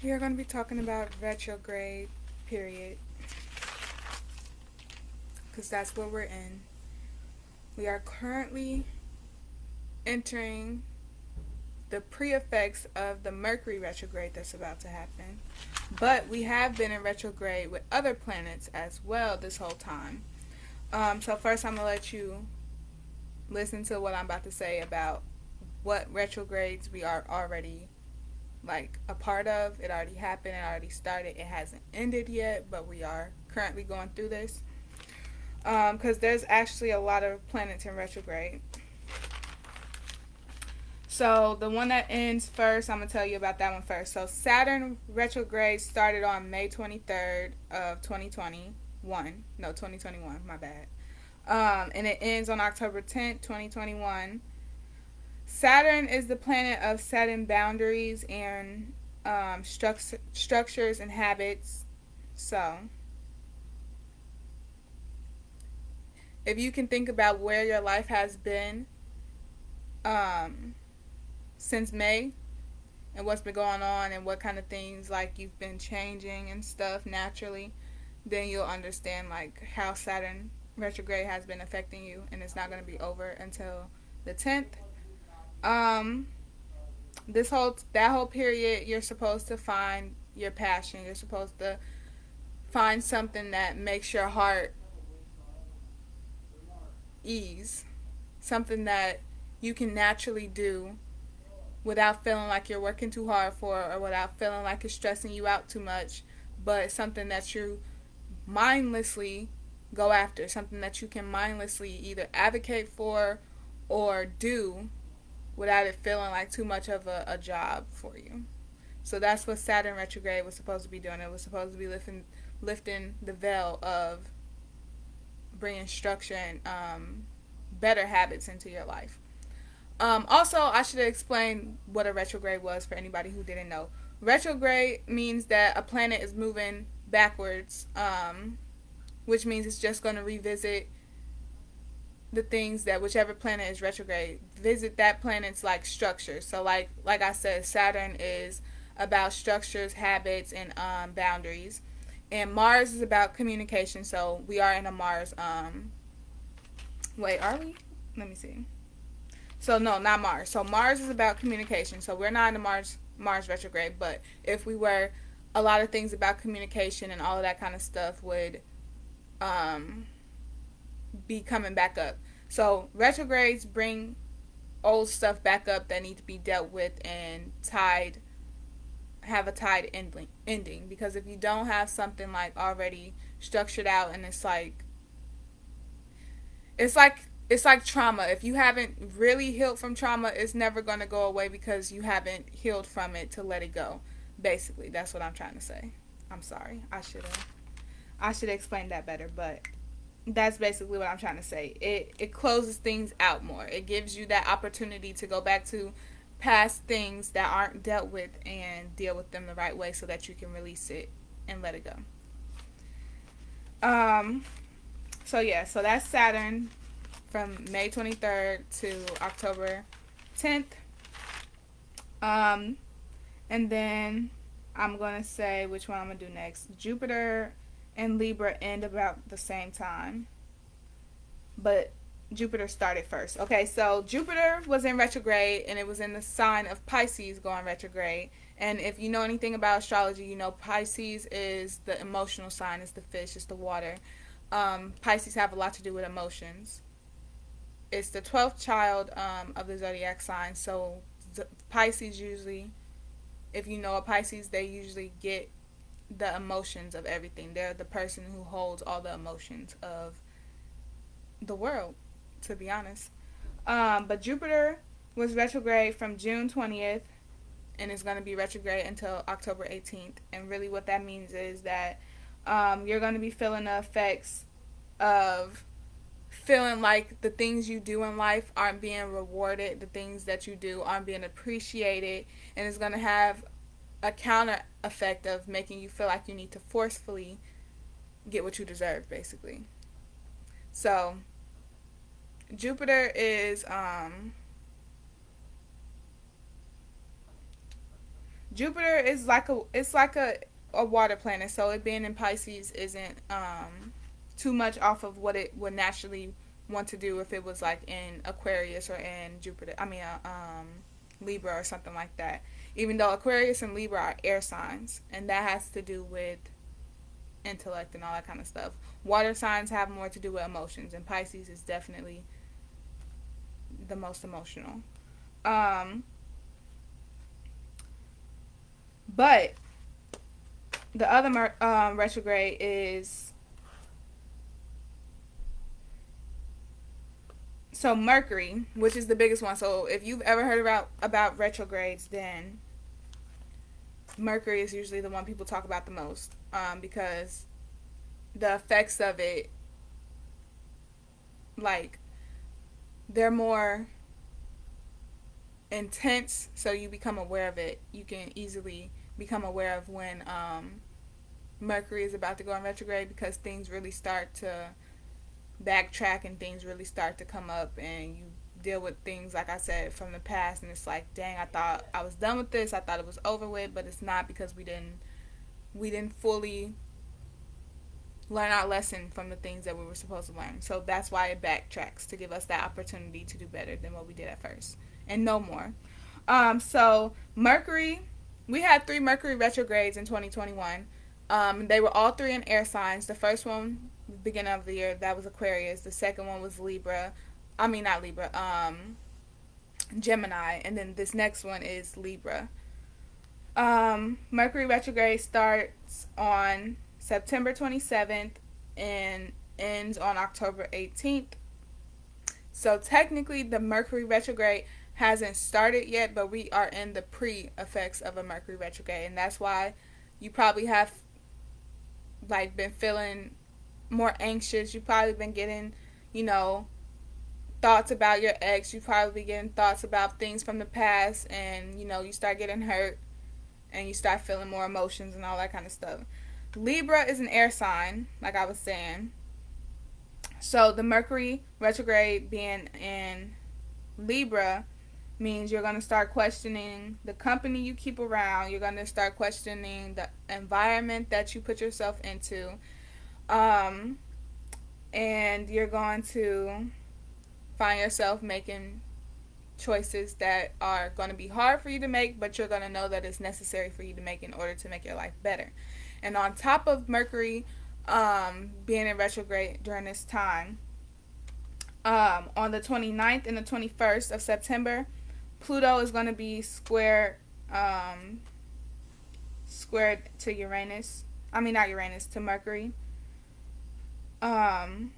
We are going to be talking about retrograde period because that's what we're in. We are currently entering the pre-effects of the Mercury retrograde that's about to happen. But we have been in retrograde with other planets as well this whole time. So first I'm going to let you listen to what I'm about to say about what retrogrades we are already like a part of. It already happened, it already started, it hasn't ended yet, but we are currently going through this. Because there's actually a lot of planets in retrograde. So the one that ends first, I'm going to tell you about that one first. So Saturn retrograde started on May 23rd of 2021. No, 2021, my bad. And it ends on October 10th, 2021. Saturn is the planet of setting boundaries and structures and habits. So if you can think about where your life has been since May and what's been going on and what kind of things like you've been changing and stuff naturally, then you'll understand like how Saturn retrograde has been affecting you, and it's not going to be over until the 10th. That whole period, you're supposed to find your passion. You're supposed to find something that makes your heart ease, something that you can naturally do without feeling like you're working too hard for, or without feeling like it's stressing you out too much, but something that you mindlessly go after, something that you can mindlessly either advocate for or do without it feeling like too much of a job for you. So that's what Saturn retrograde was supposed to be doing. It was supposed to be lifting the veil of bringing structure and better habits into your life. Also, I should explain what a retrograde was for anybody who didn't know. Retrograde means that a planet is moving backwards, which means it's just going to revisit the things that whichever planet is retrograde, visit that planet's like structure. So like I said, Saturn is about structures, habits, and boundaries, and Mars is about communication. So we are in a Mars. Wait, are we? Let me see. So no, not Mars. So Mars is about communication. So we're not in the Mars retrograde, but if we were, a lot of things about communication and all of that kind of stuff would be coming back up. So retrogrades bring old stuff back up that need to be dealt with and have a tied ending. Because if you don't have something like already structured out, and it's like trauma. If you haven't really healed from trauma, it's never going to go away because you haven't healed from it to let it go. Basically, that's what I'm trying to say. I'm sorry. I should explain that better, but that's basically what I'm trying to say. It closes things out more. It gives you that opportunity to go back to past things that aren't dealt with and deal with them the right way so that you can release it and let it go. So that's Saturn from May 23rd to October 10th. And then I'm going to say which one I'm going to do next. Jupiter and Libra end about the same time, but Jupiter started first. Okay, so Jupiter was in retrograde, and it was in the sign of Pisces going retrograde. And if you know anything about astrology, you know Pisces is the emotional sign. It's the fish, it's the water. Pisces have a lot to do with emotions. It's the 12th child of the zodiac sign. So Pisces usually, if you know a Pisces, they usually get the emotions of everything. They're the person who holds all the emotions of the world, to be honest. But Jupiter was retrograde from June 20th, and it's going to be retrograde until October 18th. And really what that means is that you're going to be feeling the effects of feeling like the things you do in life aren't being rewarded, the things that you do aren't being appreciated, and it's going to have a counter effect of making you feel like you need to forcefully get what you deserve, basically. So Jupiter is Jupiter is a water planet, so it being in Pisces isn't too much off of what it would naturally want to do if it was like in Aquarius or in Jupiter. Libra or something like that. Even though Aquarius and Libra are air signs, and that has to do with intellect and all that kind of stuff. Water signs have more to do with emotions, and Pisces is definitely the most emotional. But the other retrograde is Mercury, which is the biggest one. So if you've ever heard about retrogrades, then Mercury is usually the one people talk about the most, because the effects of it, like, they're more intense, so you become aware of it. You can easily become aware of when Mercury is about to go in retrograde, because things really start to backtrack and things really start to come up, and you deal with things, like I said, from the past, and it's like, dang, I thought I was done with this, I thought it was over with, but it's not, because we didn't fully learn our lesson from the things that we were supposed to learn. So that's why it backtracks, to give us that opportunity to do better than what we did at first, and no more. So Mercury, we had 3 Mercury retrogrades in 2021. They were all 3 in air signs. The first one, beginning of the year, that was Aquarius. The second one was Gemini, and then this next one is Libra. Mercury retrograde starts on September 27th and ends on October 18th. So technically the Mercury retrograde hasn't started yet, but we are in the pre-effects of a Mercury retrograde, and that's why you probably have like been feeling more anxious. You've probably been getting, thoughts about your ex. You've probably been getting thoughts about things from the past, and you start getting hurt and you start feeling more emotions and all that kind of stuff. Libra is an air sign, like I was saying. So the Mercury retrograde being in Libra means you're going to start questioning the company you keep around. You're going to start questioning the environment that you put yourself into. And you're going to find yourself making choices that are going to be hard for you to make, but you're going to know that it's necessary for you to make in order to make your life better. And on top of Mercury being in retrograde during this time, on the 29th and the 21st of September, Pluto is going to be squared to Uranus. Not Uranus, to Mercury. And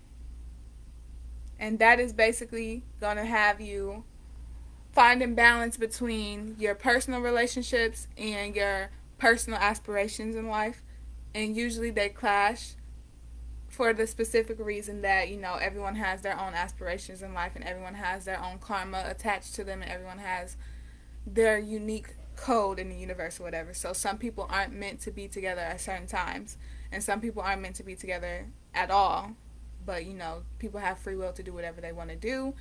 that is basically going to have you finding balance between your personal relationships and your personal aspirations in life. And usually they clash for the specific reason that, everyone has their own aspirations in life, and everyone has their own karma attached to them, and everyone has their unique code in the universe or whatever. So some people aren't meant to be together at certain times, and some people aren't meant to be together at all. But, people have free will to do whatever they want to do.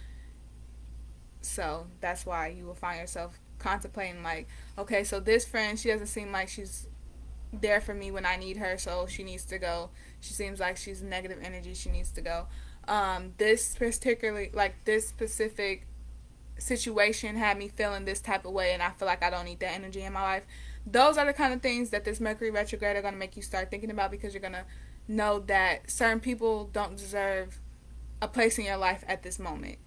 So that's why you will find yourself contemplating, like, okay, so this friend, she doesn't seem like she's there for me when I need her, so she needs to go. She seems like she's negative energy, she needs to go. This specific situation had me feeling this type of way, and I feel like I don't need that energy in my life. Those are the kind of things that this Mercury retrograde are going to make you start thinking about, because you're going to know that certain people don't deserve a place in your life at this moment.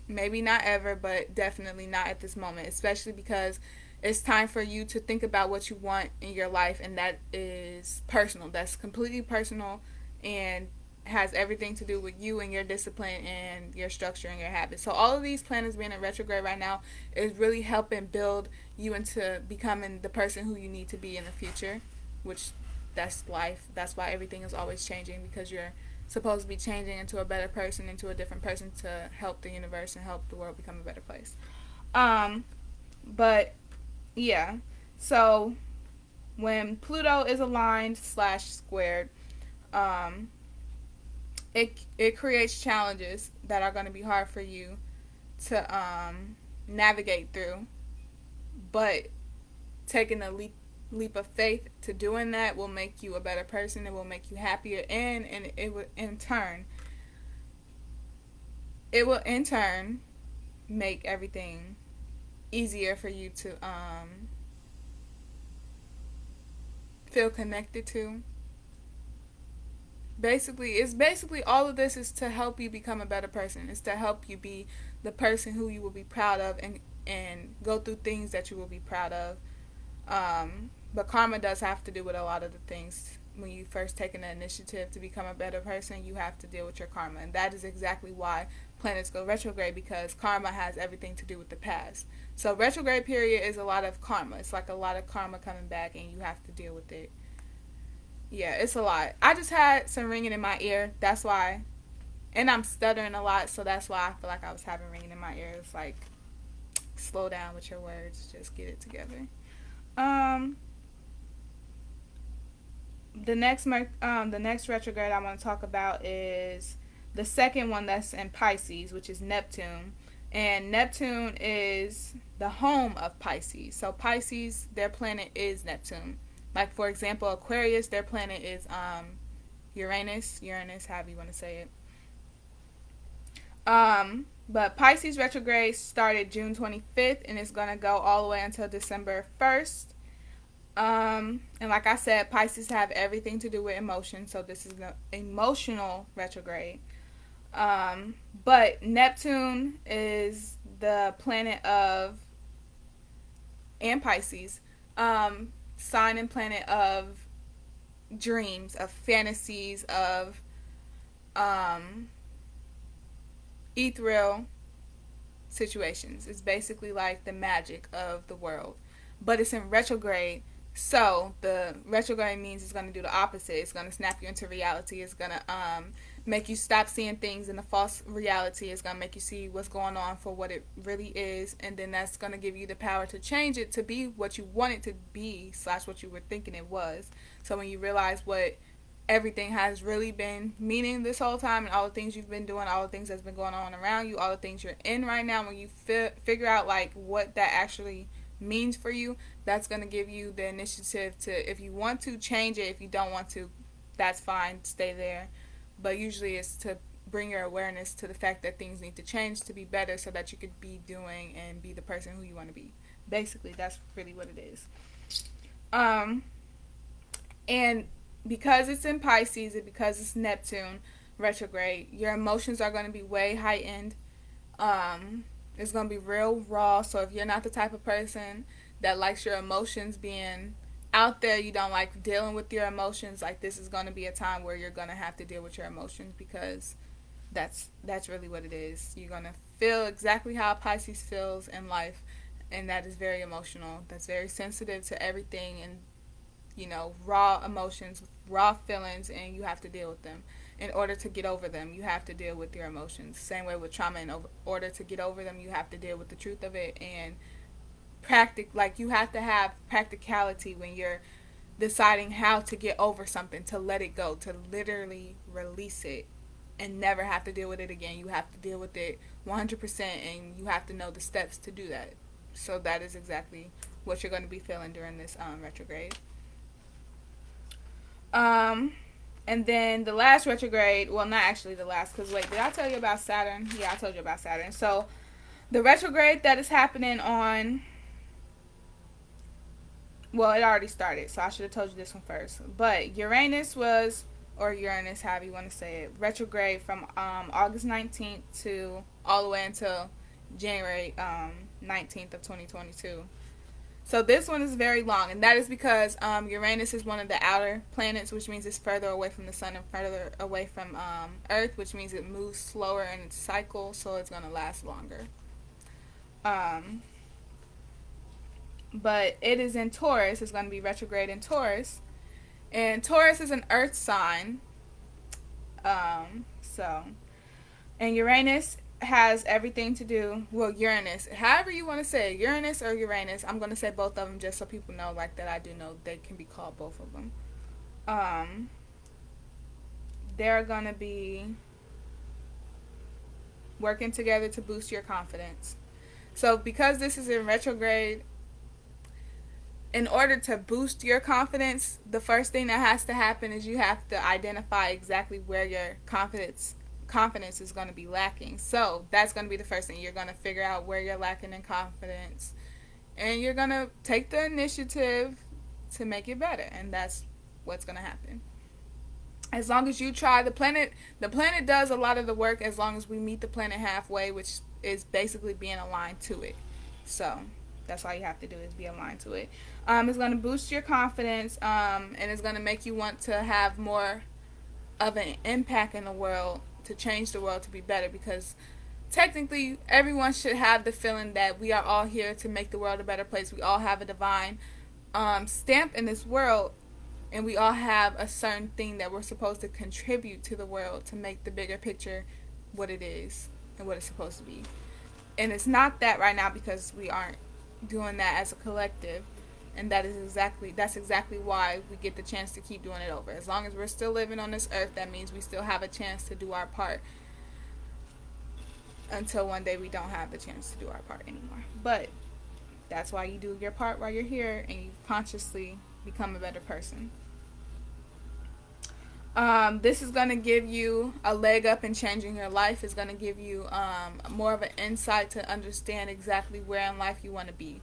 Maybe not ever, but definitely not at this moment, especially because it's time for you to think about what you want in your life, and that is personal. That's completely personal and has everything to do with you and your discipline and your structure and your habits. So all of these planets being in retrograde right now is really helping build you into becoming the person who you need to be in the future, which that's life. That's why everything is always changing, because you're supposed to be changing into a better person, into a different person, to help the universe and help the world become a better place. But yeah, so when Pluto is aligned / squared, it creates challenges that are going to be hard for you to navigate through. But taking a leap of faith to doing that will make you a better person. It will make you happier, and it will in turn make everything easier for you to feel connected to. Basically all of this is to help you become a better person. It's to help you be the person who you will be proud of, and go through things that you will be proud of. But karma does have to do with a lot of the things. When you first take an initiative to become a better person, you have to deal with your karma. And that is exactly why planets go retrograde, because karma has everything to do with the past. So retrograde period is a lot of karma. It's like a lot of karma coming back, and you have to deal with it. Yeah, it's a lot. I just had some ringing in my ear. That's why. And I'm stuttering a lot, so that's why I feel like I was having ringing in my ear. It's like, slow down with your words. Just get it together. The next retrograde I want to talk about is the second one that's in Pisces, which is Neptune. And Neptune is the home of Pisces. So Pisces, their planet is Neptune. Like, for example, Aquarius, their planet is Uranus, however you want to say it. But Pisces retrograde started June 25th, and it's going to go all the way until December 1st. And like I said, Pisces have everything to do with emotion, so this is the emotional retrograde. But Neptune is the planet of, and Pisces, sign and planet of dreams, of fantasies, of ethereal situations. It's basically like the magic of the world, but it's in retrograde. So the retrograde means it's going to do the opposite. It's going to snap you into reality. It's going to make you stop seeing things in a false reality. It's going to make you see what's going on for what it really is, and then that's going to give you the power to change it to be what you want it to be / what you were thinking it was. So when you realize what everything has really been meaning this whole time, and all the things you've been doing, all the things that's been going on around you, all the things you're in right now, when you figure out like what that actually means for you, that's going to give you the initiative to, if you want to, change it. If you don't want to, that's fine, stay there. But usually it's to bring your awareness to the fact that things need to change to be better, so that you could be doing and be the person who you want to be. Basically, that's really what it is. And because it's in Pisces and because it's Neptune retrograde, your emotions are going to be way heightened. It's going to be real raw. So if you're not the type of person that likes your emotions being out there, you don't like dealing with your emotions, like, this is going to be a time where you're going to have to deal with your emotions, because that's really what it is. You're going to feel exactly how Pisces feels in life, and that is very emotional. That's very sensitive to everything, and raw emotions, raw feelings, and you have to deal with them. In order to get over them, you have to deal with your emotions. Same way with trauma. In order to get over them, you have to deal with the truth of it, and you have to have practicality when you're deciding how to get over something, to let it go, to literally release it and never have to deal with it again. You have to deal with it 100%, and you have to know the steps to do that. So that is exactly what you're going to be feeling during this retrograde. And then the last retrograde, well, not actually the last, because wait, did I tell you about Saturn? Yeah, I told you about Saturn. So the retrograde that is happening on, well, it already started, so I should have told you this one first. But Uranus, however you want to say it, retrograde from August 19th to all the way until January 19th of 2022. So this one is very long, and that is because Uranus is one of the outer planets, which means it's further away from the sun and further away from Earth, which means it moves slower in its cycle, so it's going to last longer. But it is in Taurus. It's going to be retrograde in Taurus, and Taurus is an Earth sign. And Uranus has everything to do, well, Uranus, however you want to say it, Uranus or Uranus, I'm going to say both of them just so people know, like, that I do know they can be called both of them. They're going to be working together to boost your confidence. So because this is in retrograde, in order to boost your confidence, the first thing that has to happen is you have to identify exactly where your confidence is going to be lacking. So that's going to be the first thing. You're going to figure out where you're lacking in confidence, and you're going to take the initiative to make it better, and that's what's going to happen. As long as you try, the planet does a lot of the work as long as we meet the planet halfway, which is basically being aligned to it. So that's all you have to do is be aligned to it. It's going to boost your confidence, and it's going to make you want to have more of an impact in the world, to change the world to be better, because technically everyone should have the feeling that we are all here to make the world a better place. We all have a divine stamp in this world, and we all have a certain thing that we're supposed to contribute to the world to make the bigger picture what it is and what it's supposed to be. And it's not that right now because we aren't doing that as a collective, and that's exactly why we get the chance to keep doing it over. As long as we're still living on this earth, that means we still have a chance to do our part, until one day we don't have the chance to do our part anymore. But that's why you do your part while you're here, and you consciously become a better person. This is going to give you a leg up in changing your life. It's going to give you more of an insight to understand exactly where in life you want to be.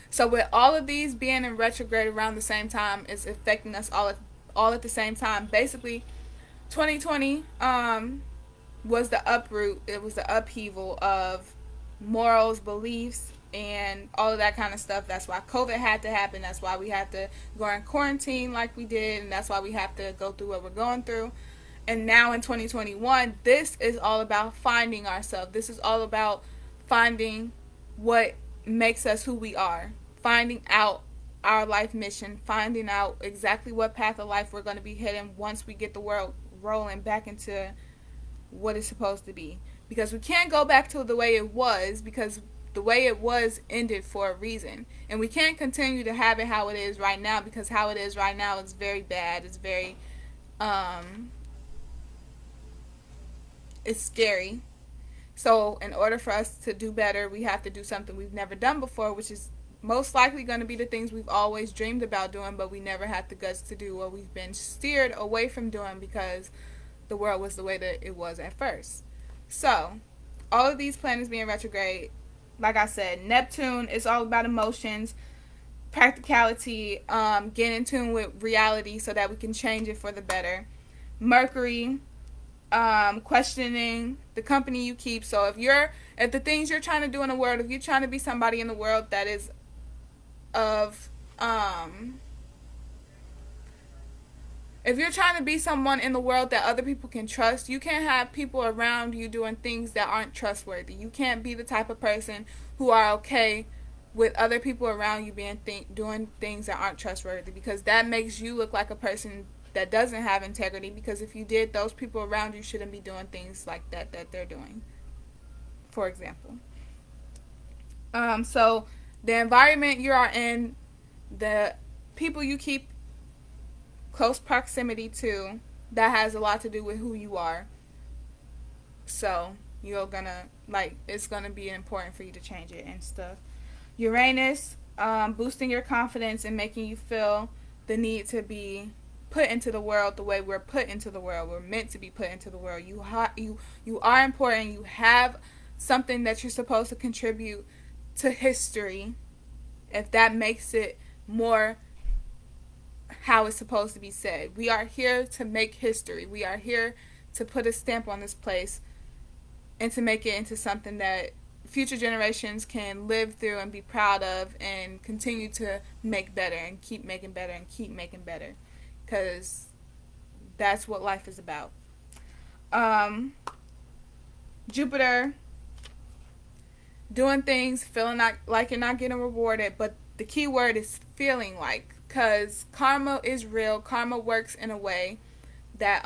So with all of these being in retrograde around the same time, it's affecting us all at the same time. Basically, 2020 was the uproot. It was the upheaval of morals, beliefs, and all of that kind of stuff. That's why COVID had to happen. That's why we had to go in quarantine like we did, and that's why we have to go through what we're going through. And now in 2021, this is all about finding ourselves. This is all about finding what makes us who we are, finding out our life mission, finding out exactly what path of life we're going to be heading once we get the world rolling back into what it's supposed to be. Because we can't go back to the way it was, because the way it was ended for a reason. And we can't continue to have it how it is right now, because how it is right now is very bad. It's very, it's scary. So in order for us to do better, we have to do something we've never done before, which is most likely going to be the things we've always dreamed about doing, but we never had the guts to do, or we've been steered away from doing because the world was the way that it was at first. So all of these planets being retrograde, like I said, Neptune is all about emotions, practicality, getting in tune with reality so that we can change it for the better. Mercury, questioning the company you keep. So if the things you're trying to do in the world, if you're trying to be somebody in the world that is if you're trying to be someone in the world that other people can trust, you can't have people around you doing things that aren't trustworthy. You can't be the type of person who are okay with other people around you doing things that aren't trustworthy, because that makes you look like a person that doesn't have integrity. Because if you did, those people around you shouldn't be doing things like that they're doing, for example. So the environment you are in, the people you keep close proximity to, that has a lot to do with who you are. So it's gonna be important for you to change it and stuff. Uranus, boosting your confidence and making you feel the need to be put into the world the way we're put into the world. We're meant to be put into the world. You are important. You have something that you're supposed to contribute to history, if that makes it more how it's supposed to be said. We are here to make history. We are here to put a stamp on this place and to make it into something that future generations can live through and be proud of and continue to make better and keep making better and keep making better, because that's what life is about. Jupiter, doing things, feeling like you're not getting rewarded, but the key word is feeling like, because karma is real. Karma works in a way that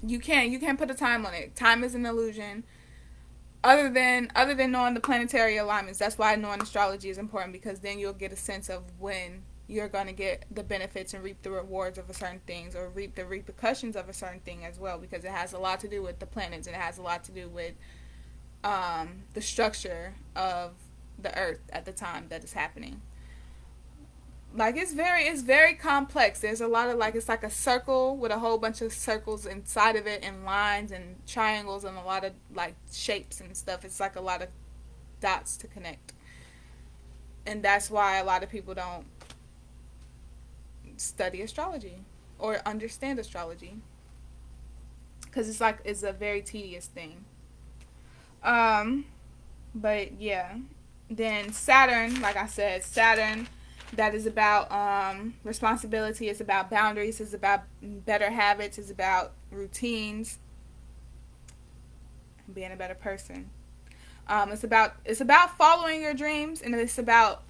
you can't put a time on it. Time is an illusion. Other than knowing the planetary alignments, that's why knowing astrology is important, because then you'll get a sense of when you're going to get the benefits and reap the rewards of a certain things, or reap the repercussions of a certain thing as well, because it has a lot to do with the planets, and it has a lot to do with the structure of the earth at the time that is happening. Like it's very complex. There's a lot of like, it's like a circle with a whole bunch of circles inside of it, and lines and triangles and a lot of like shapes and stuff. It's like a lot of dots to connect. And that's why a lot of people don't study astrology or understand astrology, because it's a very tedious thing. But yeah, then Saturn, like I said, Saturn, that is about responsibility. It's about boundaries. It's about better habits. It's about routines, being a better person. It's about following your dreams, and it's about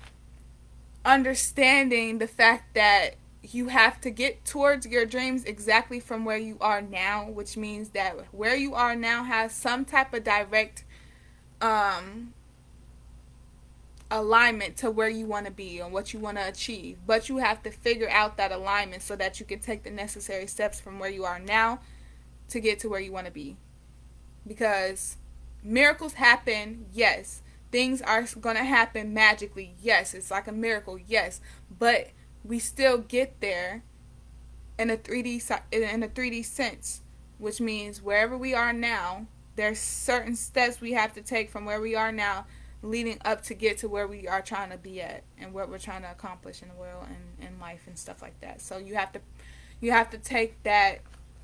understanding the fact that you have to get towards your dreams exactly from where you are now, which means that where you are now has some type of direct alignment to where you want to be and what you want to achieve. But you have to figure out that alignment so that you can take the necessary steps from where you are now to get to where you want to be. Because miracles happen, yes. Things are going to happen magically, yes. It's like a miracle, yes. But we still get there in a 3D sense, which means wherever we are now, there's certain steps we have to take from where we are now leading up to get to where we are trying to be at and what we're trying to accomplish in the world and in life and stuff like that. So you have to take that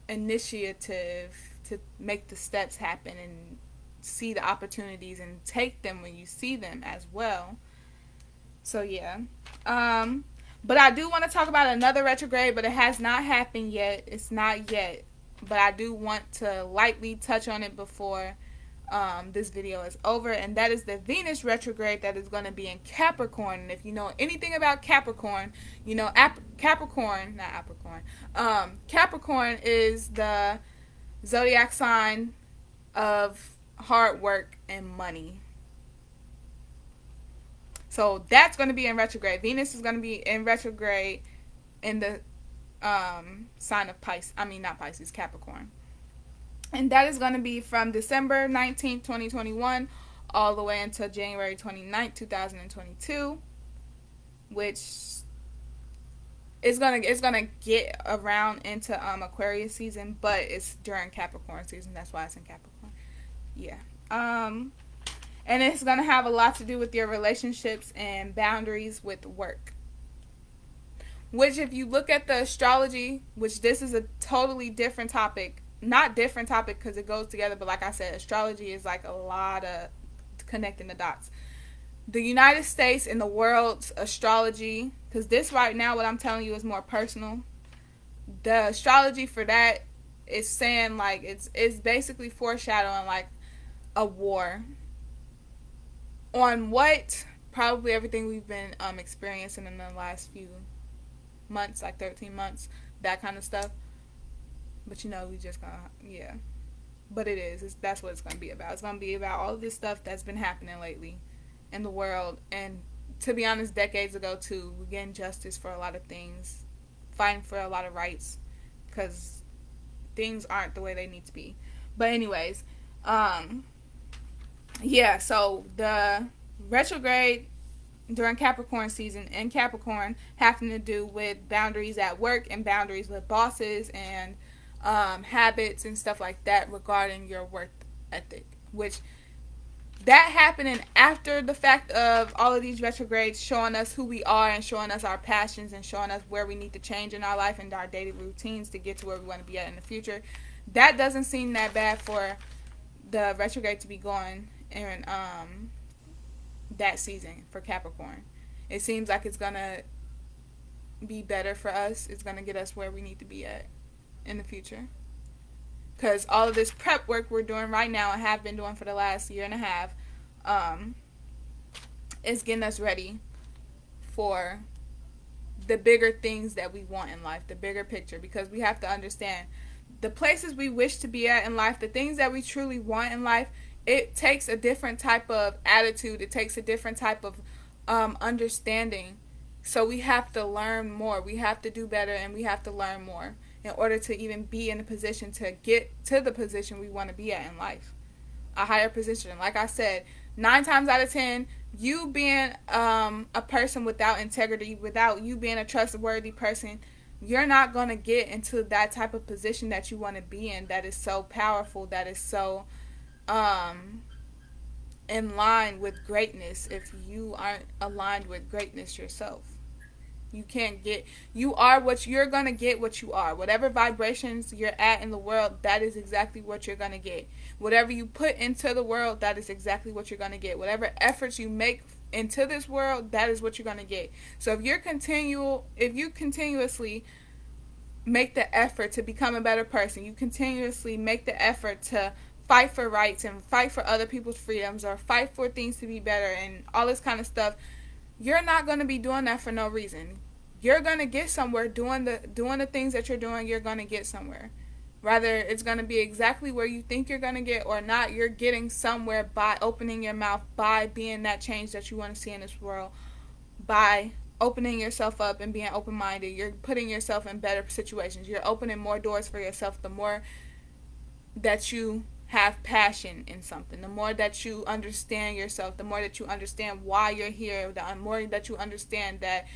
initiative to make the steps happen and see the opportunities and take them when you see them as well. So yeah. But I do want to talk about another retrograde, but it has not happened yet. It's not yet. But I do want to lightly touch on it before this video is over, and that is the Venus retrograde that is going to be in Capricorn. And if you know anything about Capricorn, you know Capricorn is the zodiac sign of hard work and money. So that's going to be in retrograde. Venus is going to be in retrograde in the sign of Capricorn. And that is going to be from December 19th, 2021, all the way until January 29th, 2022, which is gonna get around into Aquarius season, but it's during Capricorn season. That's why it's in Capricorn. Yeah. And it's gonna have a lot to do with your relationships and boundaries with work. Which, if you look at the astrology, which this is a totally different topic. Not different topic because it goes together, but like I said, astrology is like a lot of connecting the dots. The United States and the world's astrology, because this right now, what I'm telling you is more personal. The astrology for that is saying like it's basically foreshadowing like a war on what probably everything we've been experiencing in the last few months, like 13 months, that kind of stuff. But you know, we just gonna, yeah. But it is. That's what it's gonna be about. It's gonna be about all of this stuff that's been happening lately in the world. And to be honest, decades ago too, we're getting justice for a lot of things, fighting for a lot of rights, because things aren't the way they need to be. But anyways, yeah. So the retrograde during Capricorn season in Capricorn having to do with boundaries at work and boundaries with bosses and habits and stuff like that regarding your work ethic, which that happening after the fact of all of these retrogrades showing us who we are and showing us our passions and showing us where we need to change in our life and our daily routines to get to where we want to be at in the future. That doesn't seem that bad for the retrograde to be going in that season for Capricorn. It seems like it's gonna be better for us. It's gonna get us where we need to be at in the future, because all of this prep work we're doing right now and have been doing for the last year and a half is getting us ready for the bigger things that we want in life, the bigger picture, because we have to understand the places we wish to be at in life, the things that we truly want in life. It takes a different type of attitude. It takes a different type of understanding. So we have to learn more. We have to do better, and we have to learn more in order to even be in a position to get to the position we want to be at in life. A higher position. Like I said, 9 times out of 10, You being a person without integrity, without you being a trustworthy person, you're not going to get into that type of position that you want to be in, that is so powerful, that is so um in line with greatness, if you aren't aligned with greatness yourself. You can't get, you are what you're going to get, what you are. Whatever vibrations you're at in the world, that is exactly what you're going to get. Whatever you put into the world, that is exactly what you're going to get. Whatever efforts you make into this world, that is what you're going to get. So if you continuously make the effort to become a better person, you continuously make the effort to fight for rights and fight for other people's freedoms, or fight for things to be better and all this kind of stuff, you're not going to be doing that for no reason. You're going to get somewhere doing the things that you're doing. You're going to get somewhere. Whether it's going to be exactly where you think you're going to get or not, you're getting somewhere by opening your mouth, by being that change that you want to see in this world, by opening yourself up and being open-minded. You're putting yourself in better situations. You're opening more doors for yourself. The more that you have passion in something, the more that you understand yourself, the more that you understand why you're here, the more that you understand that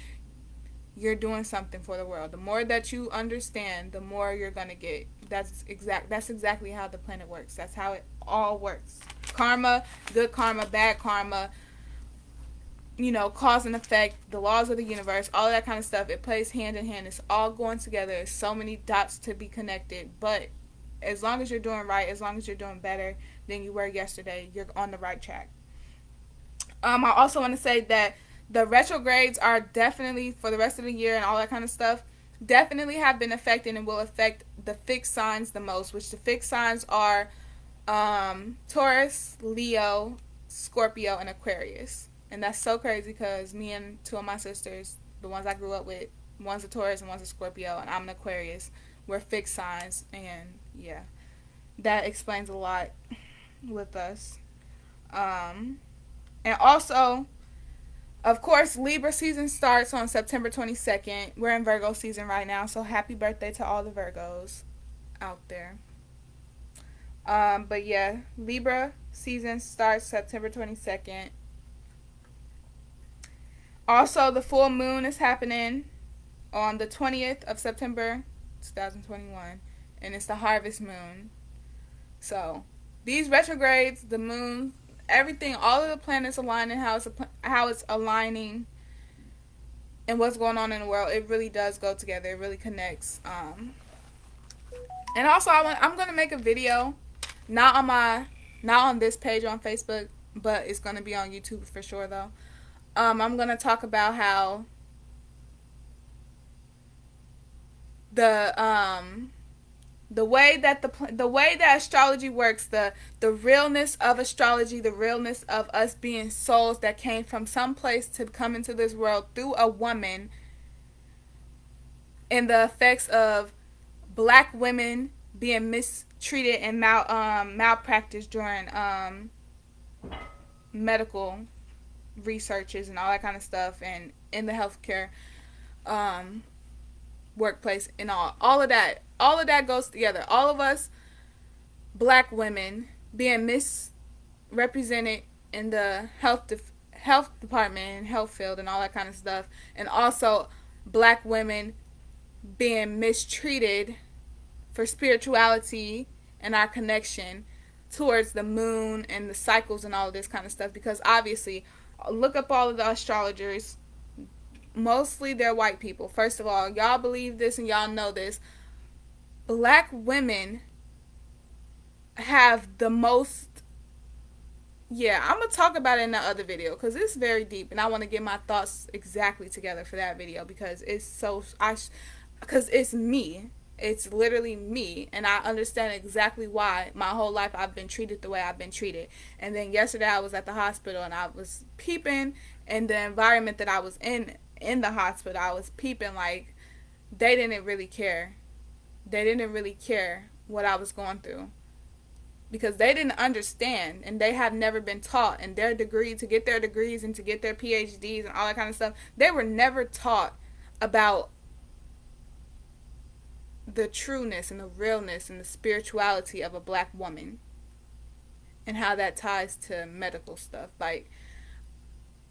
you're doing something for the world, the more that you understand, the more you're gonna get. That's exactly how the planet works. That's how it all works. Karma, good karma, bad karma, cause and effect, the laws of the universe, all that kind of stuff, it plays hand in hand. It's all going together. There's so many dots to be connected, but as long as you're doing right, as long as you're doing better than you were yesterday, you're on the right track. I also want to say that the retrogrades are definitely, for the rest of the year and all that kind of stuff, definitely have been affected and will affect the fixed signs the most, which the fixed signs are Taurus, Leo, Scorpio, and Aquarius. And that's so crazy because me and two of my sisters, the ones I grew up with, one's a Taurus and one's a Scorpio, and I'm an Aquarius. We're fixed signs, and yeah, that explains a lot with us. And also, of course, Libra season starts on September 22nd. We're in Virgo season right now, so happy birthday to all the Virgos out there. But yeah, Libra season starts September 22nd. Also, the full moon is happening on the 20th of September 2021, and it's the harvest moon. So these retrogrades, the moon, everything, all of the planets aligning, how it's aligning and what's going on in the world, it really does go together. It really connects. And also I'm going to make a video, not on this page on Facebook, but it's going to be on YouTube for sure though. I'm going to talk about how the way that astrology works, the realness of astrology, the realness of us being souls that came from some place to come into this world through a woman, and the effects of black women being mistreated and malpractice during medical researches and all that kind of stuff, and in the healthcare workplace and all of that goes together. All of us black women being misrepresented in the health department and health field and all that kind of stuff, and also black women being mistreated for spirituality and our connection towards the moon and the cycles and all of this kind of stuff. Because obviously, look up all of the astrologers. Mostly they're white people. First of all, y'all believe this and y'all know this. Black women have the most... Yeah, I'm going to talk about it in the other video because it's very deep and I want to get my thoughts exactly together for that video because it's because it's me. It's literally me, and I understand exactly why my whole life I've been treated the way I've been treated. And then yesterday I was at the hospital and I was peeping in the environment that I was in the hospital. I was peeping like they didn't really care. They didn't really care what I was going through because they didn't understand, and they have never been taught in their degree, to get their degrees and to get their PhDs and all that kind of stuff. They were never taught about the trueness and the realness and the spirituality of a black woman and how that ties to medical stuff. Like,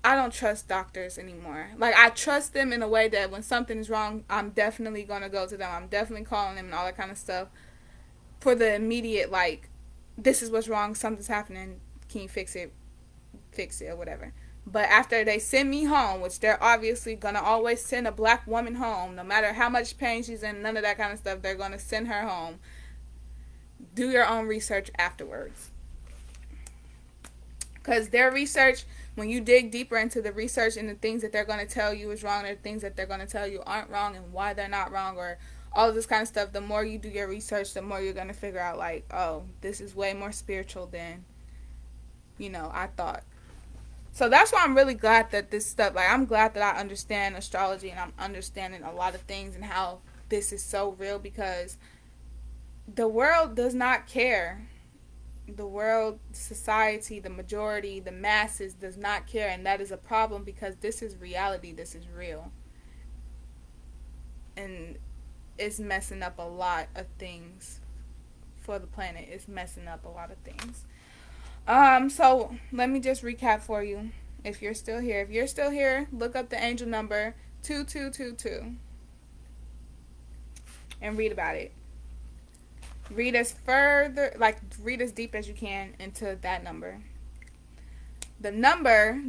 I don't trust doctors anymore. Like, I trust them in a way that when something is wrong, I'm definitely going to go to them. I'm definitely calling them and all that kind of stuff for the immediate, like, this is what's wrong, something's happening, can you fix it, or whatever. But after they send me home, which they're obviously going to always send a black woman home, no matter how much pain she's in, none of that kind of stuff, they're going to send her home. Do your own research afterwards. Because their research, when you dig deeper into the research and the things that they're going to tell you is wrong, or things that they're going to tell you aren't wrong and why they're not wrong, or all of this kind of stuff, the more you do your research, the more you're going to figure out, like, oh, this is way more spiritual than, I thought. So that's why I'm really glad that this stuff, like, I'm glad that I understand astrology and I'm understanding a lot of things and how this is so real, because the world does not care. The world, society, the majority, the masses does not care, and that is a problem, because this is reality, this is real. And it's messing up a lot of things for the planet. It's messing up a lot of things. So let me just recap for you. If you're still here, look up the angel number 2222 and read about it. Read as deep as you can into that number. The number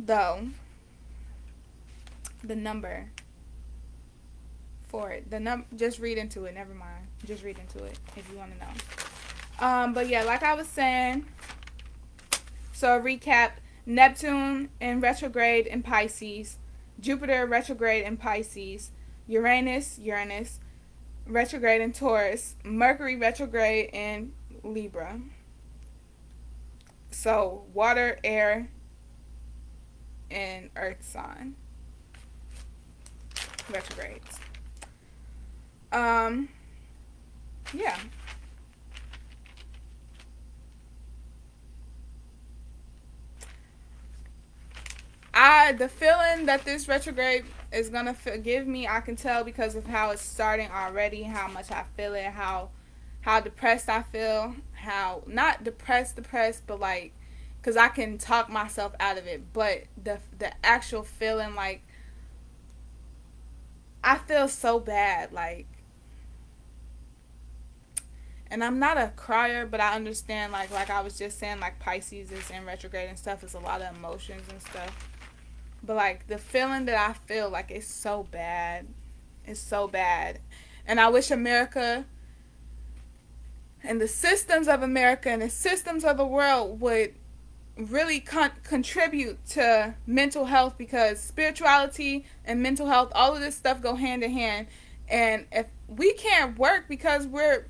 for it. Just read into it. Never mind. Just read into it if you want to know. But yeah, like I was saying, so a recap: Neptune in retrograde in Pisces, Jupiter retrograde in Pisces, Uranus retrograde in Taurus, Mercury retrograde in Libra. So water, air, and earth sign retrogrades. Yeah. The feeling that this retrograde is gonna give me, I can tell because of how it's starting already, how much I feel it, how depressed I feel, how not depressed, but like, because I can talk myself out of it, but the actual feeling, like, I feel so bad, like, and I'm not a crier, but I understand, like I was just saying, like, Pisces is in retrograde and stuff, is a lot of emotions and stuff. But, like, the feeling that I feel, like, it's so bad. It's so bad. And I wish America and the systems of America and the systems of the world would really contribute to mental health, because spirituality and mental health, all of this stuff go hand in hand. And if we can't work because we're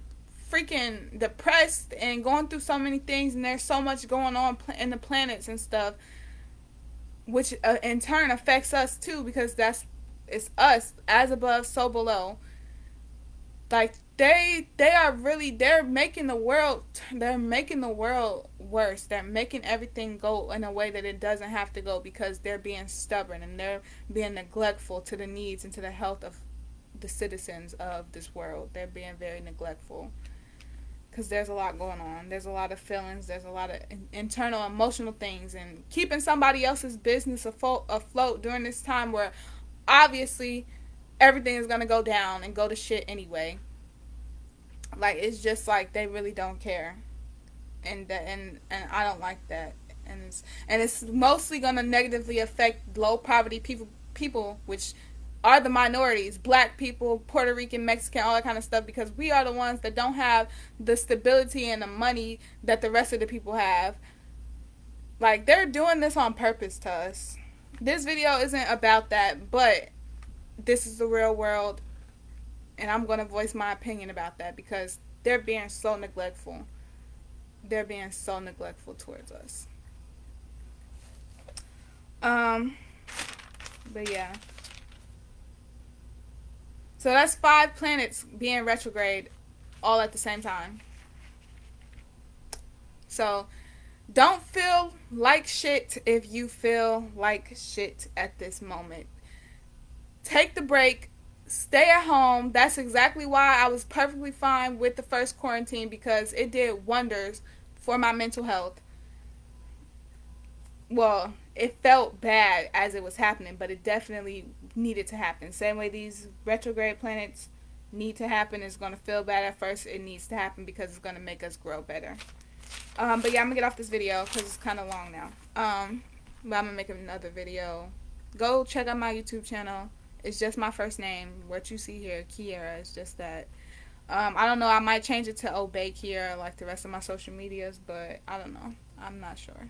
freaking depressed and going through so many things, and there's so much going on in the planets and stuff, which in turn affects us too, because it's us, as above so below. Like, they're making the world worse. They're making everything go in a way that it doesn't have to go, because they're being stubborn and they're being neglectful to the needs and to the health of the citizens of this world. They're being very neglectful. Because there's a lot going on. There's a lot of feelings. There's a lot of internal emotional things. And keeping somebody else's business afloat during this time where obviously everything is going to go down and go to shit anyway. Like, it's just like they really don't care. And I don't like that. And it's mostly going to negatively affect low poverty people, which are the minorities, black people, Puerto Rican, Mexican, all that kind of stuff, because we are the ones that don't have the stability and the money that the rest of the people have. Like, they're doing this on purpose to us. This video isn't about that, but this is the real world, and I'm going to voice my opinion about that, because they're being so neglectful. They're being so neglectful towards us. But yeah. So that's 5 planets being retrograde all at the same time. So don't feel like shit if you feel like shit at this moment. Take the break. Stay at home. That's exactly why I was perfectly fine with the first quarantine, because it did wonders for my mental health. Well, it felt bad as it was happening, but it definitely needed to happen. Same way these retrograde planets need to happen. It's going to feel bad at first. It needs to happen because it's going to make us grow better. But yeah, I'm going to get off this video because it's kind of long now. But I'm going to make another video. Go check out my YouTube channel. It's just my first name. What you see here, Keirra, is just that. I don't know. I might change it to Obey Keirra like the rest of my social medias, but I don't know. I'm not sure.